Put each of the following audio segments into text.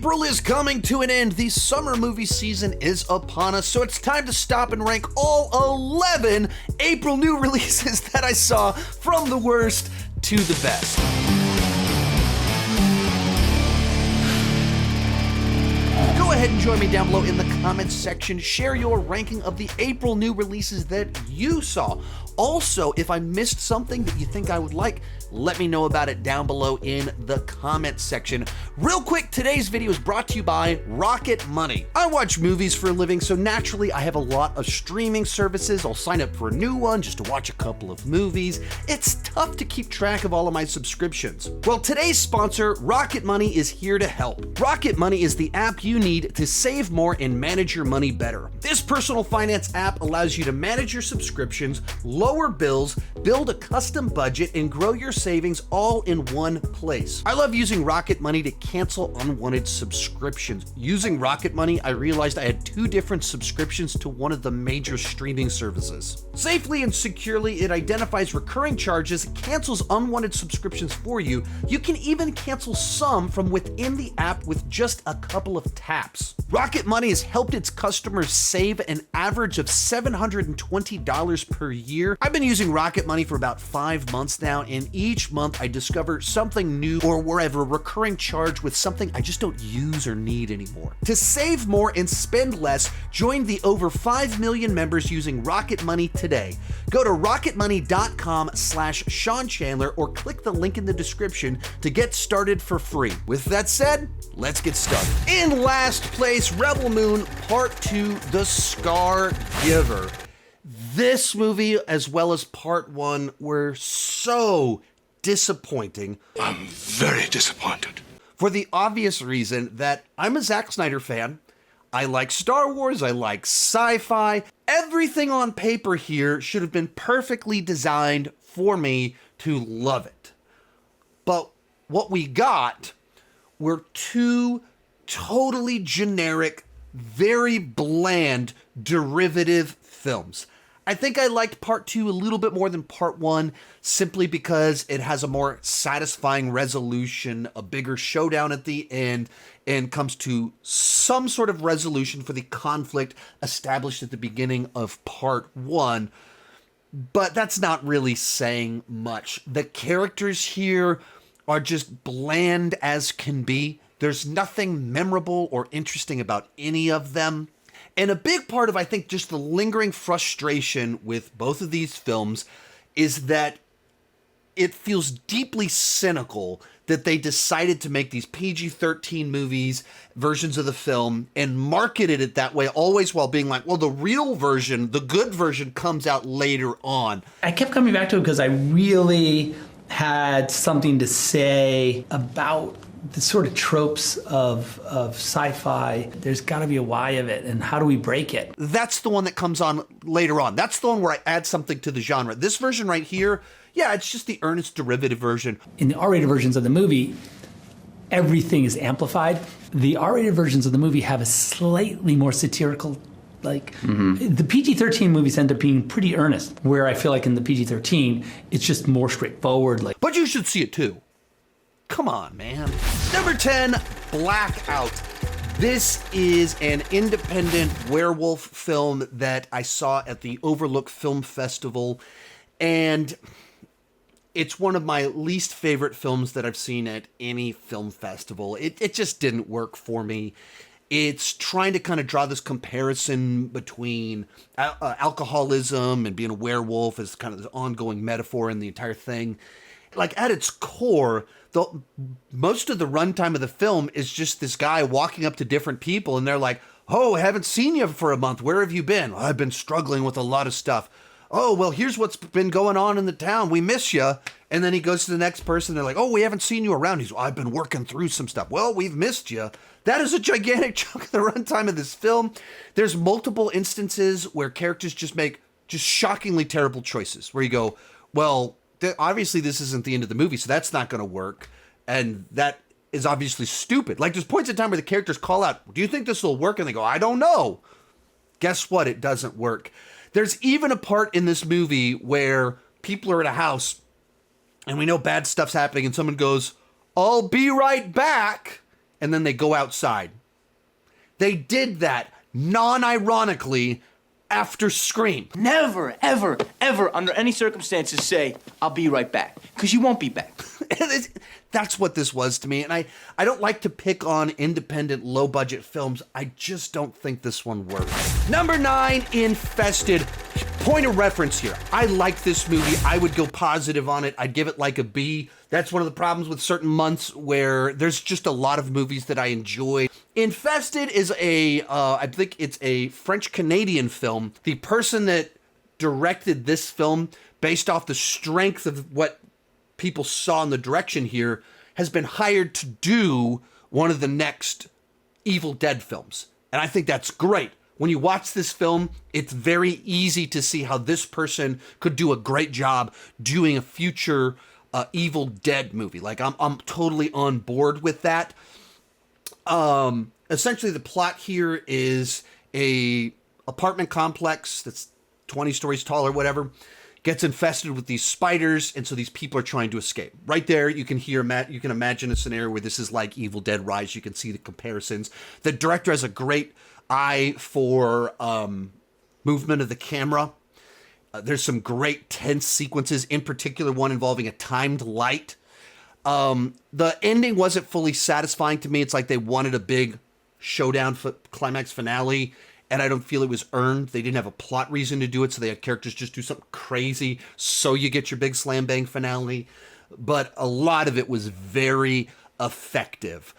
April is coming to an end. The summer movie season is upon us, so it's time to stop and rank all 11 April new releases that I saw from the worst to the best. Go ahead and join me down below in the comments section. Share your ranking of the April new releases that you saw. Also, if I missed something that you think I would like, let me know about it down below in the comments section. Real quick, today's video is brought to you by Rocket Money. I watch movies for a living, so naturally I have a lot of streaming services. I'll sign up for a new one just to watch a couple of movies. It's tough to keep track of all of my subscriptions. Well, today's sponsor, Rocket Money, is here to help. Rocket Money is the app you need to save more and manage your money better. This personal finance app allows you to manage your subscriptions, lower bills, build a custom budget, and grow your savings all in one place. I love using Rocket Money to cancel unwanted subscriptions. Using Rocket Money, I realized I had 2 different subscriptions to one of the major streaming services. Safely and securely, it identifies recurring charges, cancels unwanted subscriptions for you. You can even cancel some from within the app with just a couple of taps. Rocket Money has helped its customers save an average of $720 per year. I've been using Rocket Money for about 5 months now, and each month I discover something new or wherever a recurring charge with something I just don't use or need anymore. To save more and spend less, join the over 5 million members using Rocket Money today. Go to rocketmoney.com/Sean Chandler or click the link in the description to get started for free. With that said, let's get started. In last place, Rebel Moon Part 2, The Scar Giver. This movie, as well as Part 1, were so disappointing. I'm very disappointed. For the obvious reason that I'm a Zack Snyder fan. I like Star Wars, I like sci-fi. Everything on paper here should have been perfectly designed for me to love it. But what we got were 2 totally generic, very bland, derivative films. I think I liked Part 2 a little bit more than Part 1 simply because it has a more satisfying resolution, a bigger showdown at the end, and comes to some sort of resolution for the conflict established at the beginning of Part 1. But that's not really saying much. The characters here are just bland as can be. There's nothing memorable or interesting about any of them. And a big part of, I think, just the lingering frustration with both of these films is that it feels deeply cynical that they decided to make these PG-13 movies, versions of the film, and marketed it that way, always while being like, well, the real version, the good version, comes out later on. I kept coming back to it because I really had something to say about the sort of tropes of sci-fi. There's got to be a why of it, and how do we break it? That's the one that comes on later on. That's the one where I add something to the genre. This version right here, yeah, it's just the earnest derivative version. In the R-rated versions of the movie, everything is amplified. The R-rated versions of the movie have a slightly more satirical, the PG-13 movies end up being pretty earnest, where I feel like in the PG-13, it's just more straightforward. But you should see it too. Come on, man. Number 10, Blackout. This is an independent werewolf film that I saw at the Overlook Film Festival, and it's one of my least favorite films that I've seen at any film festival. It just didn't work for me. It's trying to kind of draw this comparison between alcoholism and being a werewolf as kind of the ongoing metaphor in the entire thing. Like, at its core, most of the runtime of the film is just this guy walking up to different people, and they're like, oh, I haven't seen you for a month. Where have you been? Well, I've been struggling with a lot of stuff. Oh, well, here's what's been going on in the town. We miss you. And then he goes to the next person. They're like, oh, we haven't seen you around. He's, well, I've been working through some stuff. Well, we've missed you. That is a gigantic chunk of the runtime of this film. There's multiple instances where characters just make just shockingly terrible choices, where you go, well, obviously this isn't the end of the movie, so that's not going to work. And that is obviously stupid. Like, there's points in time where the characters call out, do you think this will work? And they go, I don't know. Guess what? It doesn't work. There's even a part in this movie where people are at a house and we know bad stuff's happening and someone goes, I'll be right back. and then they go outside. They did that non-ironically after Scream. Never, ever, ever, under any circumstances, say, I'll be right back. Because you won't be back. That's what this was to me. And I don't like to pick on independent, low-budget films. I just don't think this one works. Number 9, Infested. Point of reference here. I like this movie. I would go positive on it. I'd give it like a B. That's one of the problems with certain months where there's just a lot of movies that I enjoy. Infested is I think it's a French-Canadian film. The person that directed this film, based off the strength of what people saw in the direction here, has been hired to do one of the next Evil Dead films. And I think that's great. When you watch this film, it's very easy to see how this person could do a great job doing a future Evil Dead movie. Like, I'm totally on board with that. Essentially, the plot here is a apartment complex that's 20 stories tall or whatever gets infested with these spiders, and so these people are trying to escape. Right there, you can imagine a scenario where this is like Evil Dead Rise. You can see the comparisons. The director has a great eye for movement of the camera. There's some great tense sequences, in particular one involving a timed light. The ending wasn't fully satisfying to me. It's like they wanted a big showdown climax finale, and I don't feel it was earned. They didn't have a plot reason to do it, so they had characters just do something crazy, so you get your big slam bang finale. But a lot of it was very effective.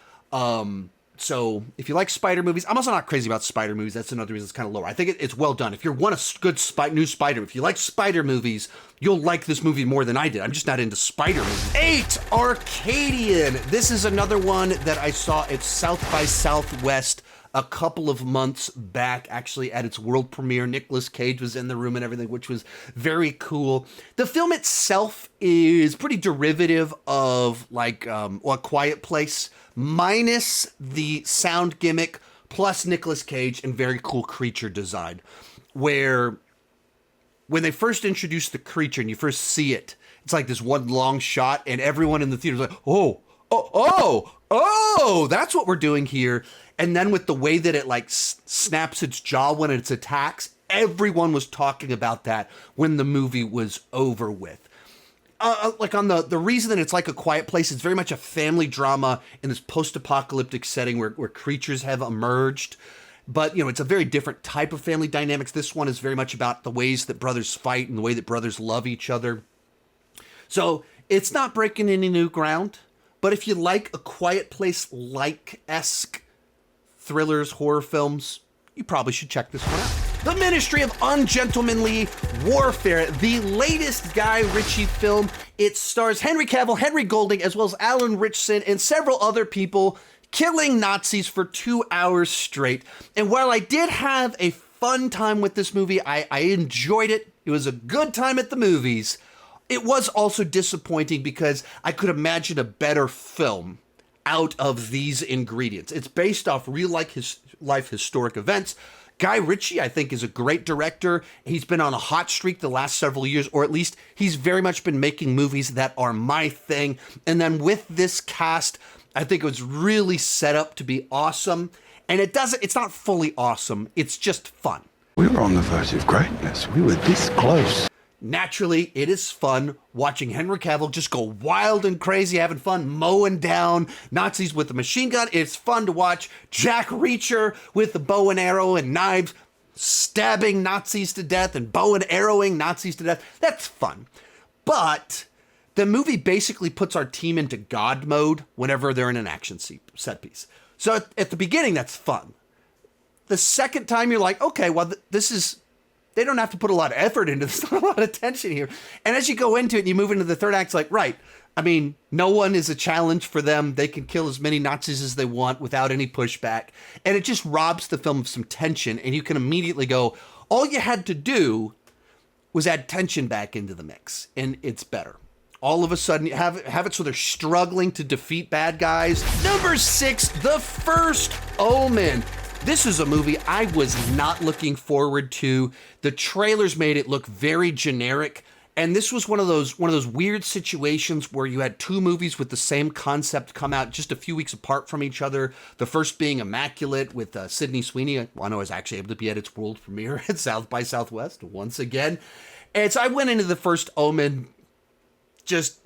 So if you like spider movies, I'm also not crazy about spider movies. That's another reason it's kind of lower. I think it's well done. If you want a good new Spider, if you like spider movies, you'll like this movie more than I did. I'm just not into spider movies. 8, Arcadian. This is another one that I saw at South by Southwest a couple of months back, actually at its world premiere. Nicolas Cage was in the room and everything, which was very cool. The film itself is pretty derivative of like A Quiet Place, minus the sound gimmick, plus Nicolas Cage and very cool creature design, where when they first introduce the creature and you first see it, it's like this one long shot and everyone in the theater is like, oh, that's what we're doing here. And then with the way that it like snaps its jaw when it attacks, everyone was talking about that when the movie was over with. Like on the reason that it's like A Quiet Place, it's very much a family drama in this post-apocalyptic setting where creatures have emerged. But, it's a very different type of family dynamics. This one is very much about the ways that brothers fight and the way that brothers love each other. So it's not breaking any new ground. But if you like A Quiet Place-like-esque thrillers, horror films, you probably should check this one out. The Ministry of Ungentlemanly Warfare, the latest Guy Ritchie film. It stars Henry Cavill, Henry Golding, as well as Alan Ritchson and several other people killing Nazis for 2 hours straight. And while I did have a fun time with this movie, I enjoyed it. It was a good time at the movies. It was also disappointing because I could imagine a better film out of these ingredients. It's based off real-life historic events. Guy Ritchie, I think, is a great director. He's been on a hot streak the last several years, or at least he's very much been making movies that are my thing. And then with this cast, I think it was really set up to be awesome. And it's not fully awesome. It's just fun. We were on the verge of greatness. We were this close. Naturally, it is fun watching Henry Cavill just go wild and crazy, having fun mowing down Nazis with a machine gun. It's fun to watch Jack Reacher with the bow and arrow and knives, stabbing Nazis to death and bow and arrowing Nazis to death. That's fun. But the movie basically puts our team into God mode whenever they're in an action set piece. So at the beginning, that's fun. The second time, you're like, okay, well, they don't have to put a lot of effort into this, not a lot of tension here. And as you go into it and you move into the third act, it's like, right, I mean, no one is a challenge for them. They can kill as many Nazis as they want without any pushback. And it just robs the film of some tension. And you can immediately go, all you had to do was add tension back into the mix. And it's better. All of a sudden, you have it so they're struggling to defeat bad guys. Number 6, The First Omen. This is a movie I was not looking forward to. The trailers made it look very generic, And this was one of those weird situations where you had two movies with the same concept come out just a few weeks apart from each other. The first being Immaculate with Sydney Sweeney. I was actually able to be at its world premiere at South by Southwest once again. And so I went into the First Omen just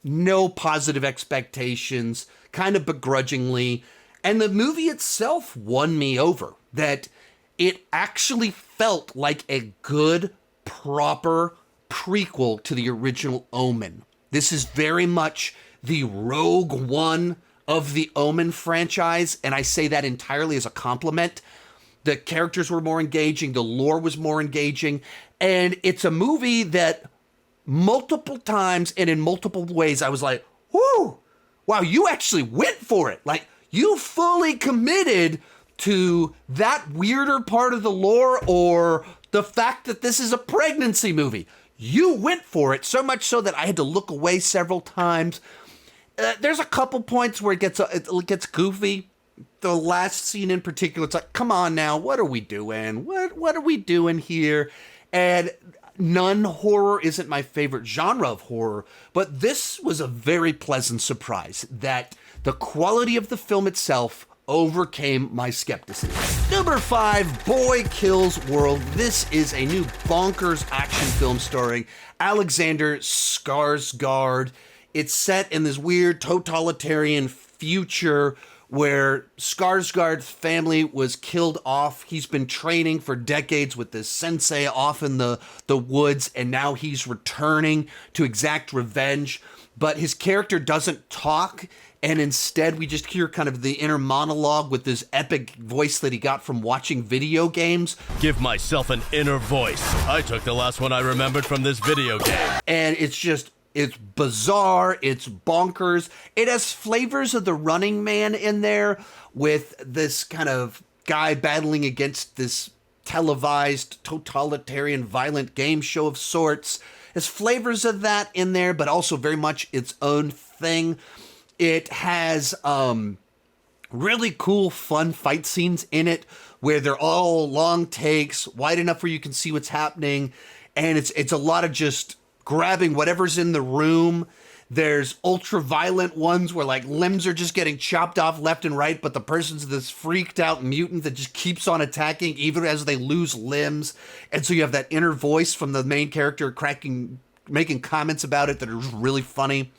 no positive expectations, kind of begrudgingly. And the movie itself won me over. That it actually felt like a good, proper prequel to the original Omen. This is very much the Rogue One of the Omen franchise, and I say that entirely as a compliment. The characters were more engaging, the lore was more engaging, and it's a movie that multiple times and in multiple ways I was like, whoo, wow, you actually went for it. Like, you fully committed to that weirder part of the lore or the fact that this is a pregnancy movie. You went for it, so much so that I had to look away several times. There's a couple points where it gets goofy. The last scene in particular, it's like, come on now, what are we doing? What are we doing here? And nun horror isn't my favorite genre of horror, but this was a very pleasant surprise that the quality of the film itself overcame my skepticism. Number 5, Boy Kills World. This is a new bonkers action film starring Alexander Skarsgård. It's set in this weird totalitarian future where Skarsgård's family was killed off. He's been training for decades with this sensei off in the woods, and now he's returning to exact revenge. But his character doesn't talk, and instead we just hear kind of the inner monologue with this epic voice that he got from watching video games. Give myself an inner voice. I took the last one I remembered from this video game. And it's bizarre, it's bonkers. It has flavors of The Running Man in there with this kind of guy battling against this televised, totalitarian, violent game show of sorts. There's flavors of that in there, but also very much its own thing. It has really cool, fun fight scenes in it where they're all long takes, wide enough where you can see what's happening. And it's a lot of just grabbing whatever's in the room. There's ultra-violent ones where, like, limbs are just getting chopped off left and right, but the person's this freaked-out mutant that just keeps on attacking even as they lose limbs. And so you have that inner voice from the main character making comments about it that are really funny.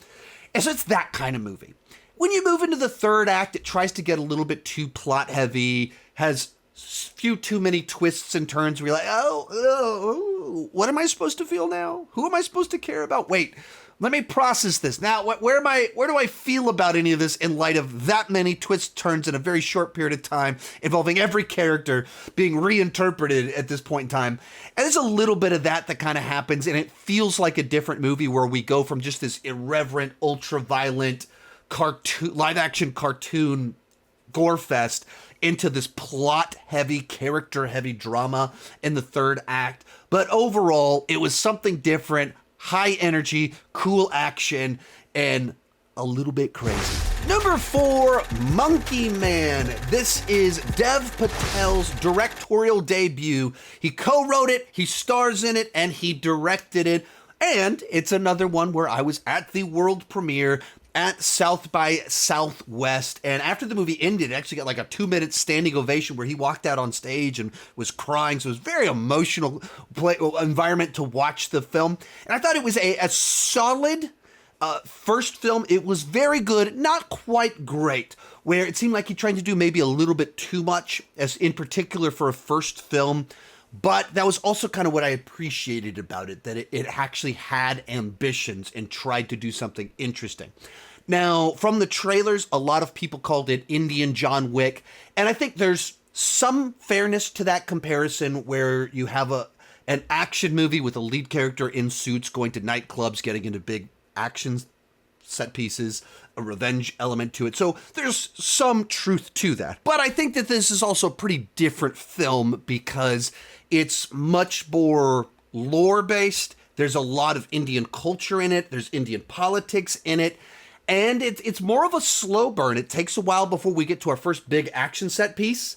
And so it's that kind of movie. When you move into the third act, it tries to get a little bit too plot-heavy, has few too many twists and turns where you're like, oh, what am I supposed to feel now? Who am I supposed to care about? Wait, let me process this. Now, where do I feel about any of this in light of that many twists, turns in a very short period of time, involving every character being reinterpreted at this point in time? And there's a little bit of that kind of happens, and it feels like a different movie where we go from just this irreverent, ultra-violent cartoon, live-action cartoon gore fest into this plot-heavy, character-heavy drama in the third act. But overall, it was something different, high energy, cool action, and a little bit crazy. Number 4, Monkey Man. This is Dev Patel's directorial debut. He co-wrote it, he stars in it, and he directed it. And it's another one where I was at the world premiere at South by Southwest, and after the movie ended, it actually got like a 2-minute standing ovation where he walked out on stage and was crying. So it was a very emotional environment to watch the film, and I thought it was a solid first film. It was very good, not quite great, where it seemed like he tried to do maybe a little bit too much, as in particular for a first film. But that was also kind of what I appreciated about it, that it actually had ambitions and tried to do something interesting. Now, from the trailers, a lot of people called it Indian John Wick, and I think there's some fairness to that comparison where you have an action movie with a lead character in suits going to nightclubs, getting into big action set pieces, a revenge element to it. So there's some truth to that. But I think that this is also a pretty different film because it's much more lore-based. There's a lot of Indian culture in it. There's Indian politics in it. And it's more of a slow burn. It takes a while before we get to our first big action set piece.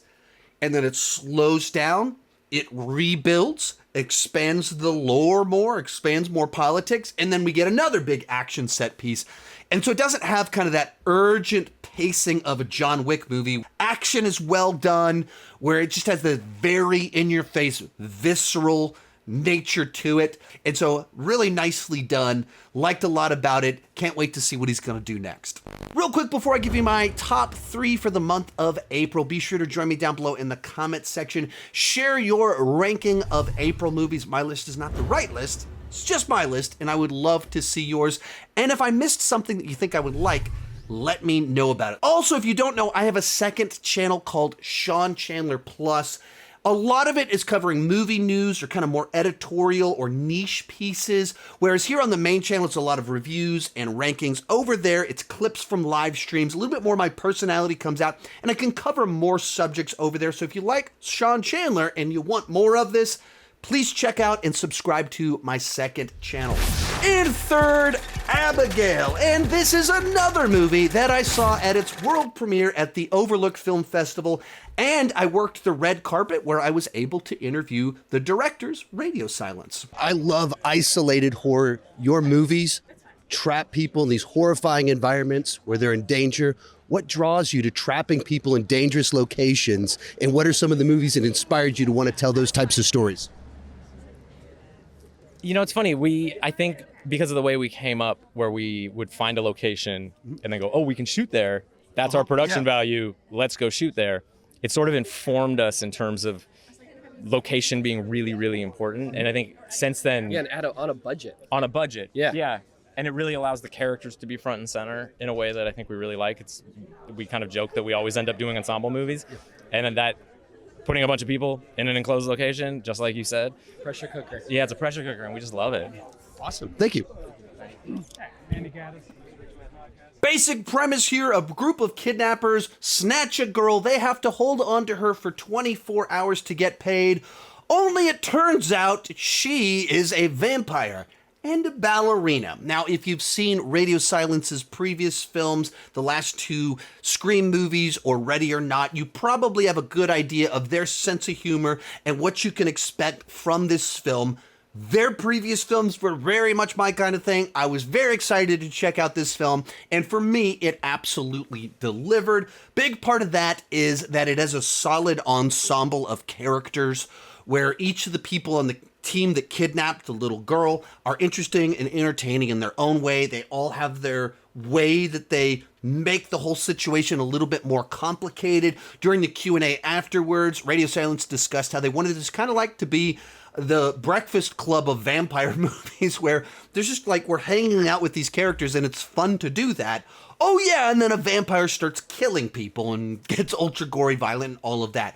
And then it slows down it rebuilds, expands the lore more, expands more politics, and then we get another big action set piece. And so it doesn't have kind of that urgent pacing of a John Wick movie. Action is well done, where it just has the very in-your-face, visceral nature to it. And so really nicely done. Liked a lot about it. Can't wait to see what he's going to do next. Real quick before I give you my top 3 for the month of April, be sure to join me down below in the comment section. Share your ranking of April movies. My list is not the right list. It's just my list, and I would love to see yours. And if I missed something that you think I would like, let me know about it. Also, if you don't know, I have a second channel called Sean Chandler Plus. A lot of it is covering movie news or kind of more editorial or niche pieces, whereas here on the main channel, it's a lot of reviews and rankings. Over there, it's clips from live streams. A little bit more of my personality comes out, and I can cover more subjects over there. So if you like Sean Chandler and you want more of this, please check out and subscribe to my second channel. In third, Abigail. And this is another movie that I saw at its world premiere at the Overlook Film Festival. And I worked the red carpet where I was able to interview the directors, Radio Silence. I love isolated horror. Your movies trap people in these horrifying environments where they're in danger. What draws you to trapping people in dangerous locations? And what are some of the movies that inspired you to want to tell those types of stories? You know, it's funny. I think because of the way we came up, where we would find a location and then go, oh, we can shoot there. That's our production value. Let's go shoot there. It sort of informed us in terms of location being really, really important. And I think since then... Yeah, and on a budget. On a budget. Yeah. Yeah. And it really allows the characters to be front and center in a way that I think we really like. We kind of joke that we always end up doing ensemble movies. And then that... putting a bunch of people in an enclosed location, just like you said. Pressure cooker. Yeah, it's a pressure cooker, and we just love it. Awesome. Thank you. Basic premise here, a group of kidnappers snatch a girl. They have to hold on to her for 24 hours to get paid. Only it turns out she is a vampire and a ballerina. Now, if you've seen Radio Silence's previous films, the last 2 Scream movies or Ready or Not, you probably have a good idea of their sense of humor and what you can expect from this film. Their previous films were very much my kind of thing. I was very excited to check out this film, and for me, it absolutely delivered. Big part of that is that it has a solid ensemble of characters where each of the people on the team that kidnapped the little girl are interesting and entertaining in their own way. They all have their way that they make the whole situation a little bit more complicated. During the Q&A afterwards, Radio Silence discussed how they wanted this kind of like to be the Breakfast Club of vampire movies, where there's just like, we're hanging out with these characters and it's fun to do that. Oh yeah, and then a vampire starts killing people and gets ultra gory, violent, and all of that.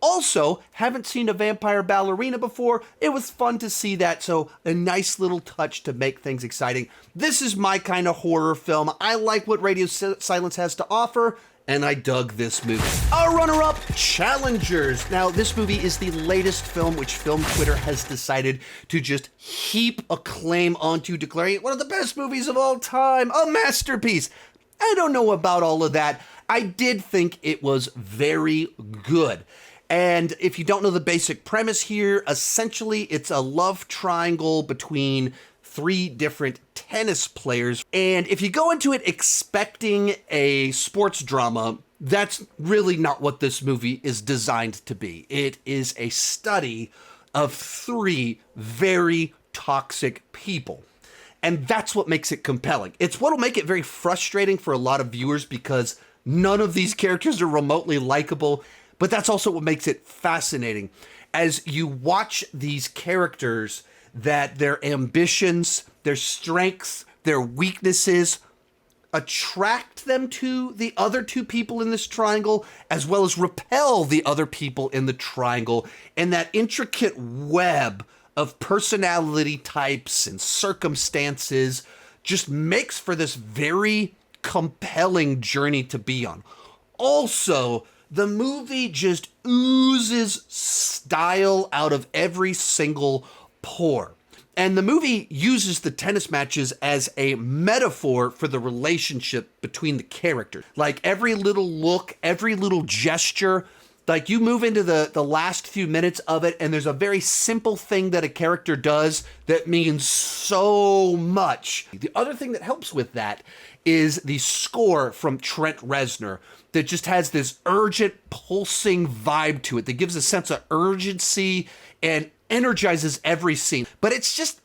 Also, haven't seen a vampire ballerina before. It was fun to see that, so a nice little touch to make things exciting. This is my kind of horror film. I like what Radio Silence has to offer, and I dug this movie. Our runner-up, Challengers. Now, this movie is the latest film which Film Twitter has decided to just heap acclaim onto, declaring it one of the best movies of all time, a masterpiece. I don't know about all of that. I did think it was very good. And if you don't know the basic premise here, essentially it's a love triangle between 3 different tennis players. And if you go into it expecting a sports drama, that's really not what this movie is designed to be. It is a study of 3 very toxic people. And that's what makes it compelling. It's what'll make it very frustrating for a lot of viewers because none of these characters are remotely likable. But that's also what makes it fascinating. As you watch these characters, that their ambitions, their strengths, their weaknesses attract them to the other 2 people in this triangle, as well as repel the other people in the triangle. And that intricate web of personality types and circumstances just makes for this very compelling journey to be on. Also, the movie just oozes style out of every single pore. And the movie uses the tennis matches as a metaphor for the relationship between the characters. Like every little look, every little gesture Like, you move into the last few minutes of it, and there's a very simple thing that a character does that means so much. The other thing that helps with that is the score from Trent Reznor that just has this urgent, pulsing vibe to it that gives a sense of urgency and energizes every scene. But it's just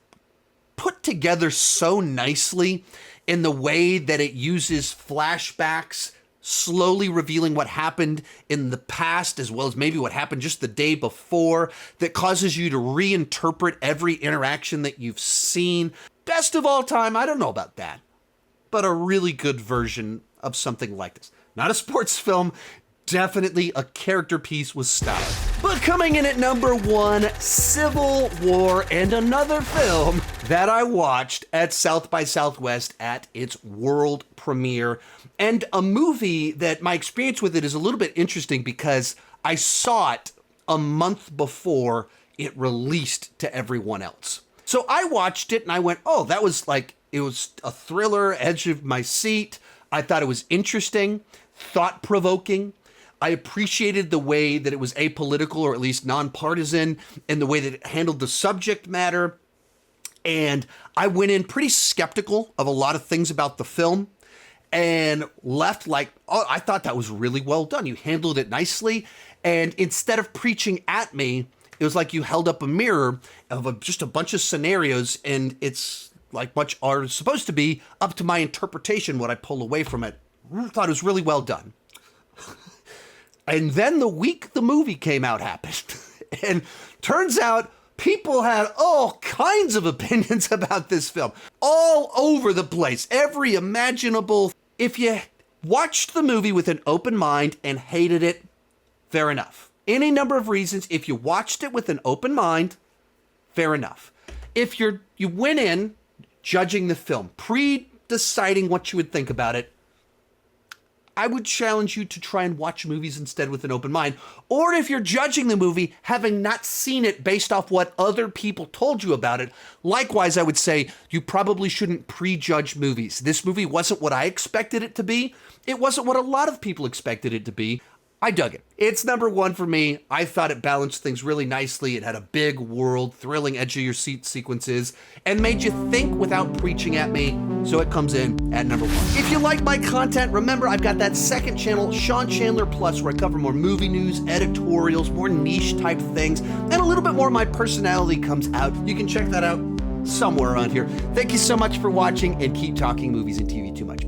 put together so nicely in the way that it uses flashbacks, slowly revealing what happened in the past as well as maybe what happened just the day before, that causes you to reinterpret every interaction that you've seen. Best of all time, I don't know about that, but a really good version of something like this. Not a sports film, definitely a character piece with style. But coming in at number 1, Civil War, and another film that I watched at South by Southwest at its world premiere, and a movie that my experience with it is a little bit interesting because I saw it a month before it released to everyone else. So I watched it and I went, oh, that was like, it was a thriller, edge of my seat. I thought it was interesting, thought-provoking. I appreciated the way that it was apolitical, or at least nonpartisan, and the way that it handled the subject matter. And I went in pretty skeptical of a lot of things about the film and left like, oh, I thought that was really well done. You handled it nicely. And instead of preaching at me, it was like you held up a mirror of just a bunch of scenarios, and it's like much are supposed to be up to my interpretation what I pull away from it. I thought it was really well done. And then the week the movie came out happened. And turns out people had all kinds of opinions about this film. All over the place. Every imaginable. If you watched the movie with an open mind and hated it, fair enough. Any number of reasons. If you watched it with an open mind, fair enough. If you went in judging the film, pre-deciding what you would think about it, I would challenge you to try and watch movies instead with an open mind. Or if you're judging the movie, having not seen it based off what other people told you about it, likewise, I would say you probably shouldn't prejudge movies. This movie wasn't what I expected it to be. It wasn't what a lot of people expected it to be. I dug it. It's number 1 for me. I thought it balanced things really nicely. It had a big world, thrilling edge of your seat sequences, and made you think without preaching at me. So it comes in at number 1. If you like my content, remember I've got that second channel, Sean Chandler Plus, where I cover more movie news, editorials, more niche type things, and a little bit more of my personality comes out. You can check that out somewhere around here. Thank you so much for watching, and keep talking movies and TV too much.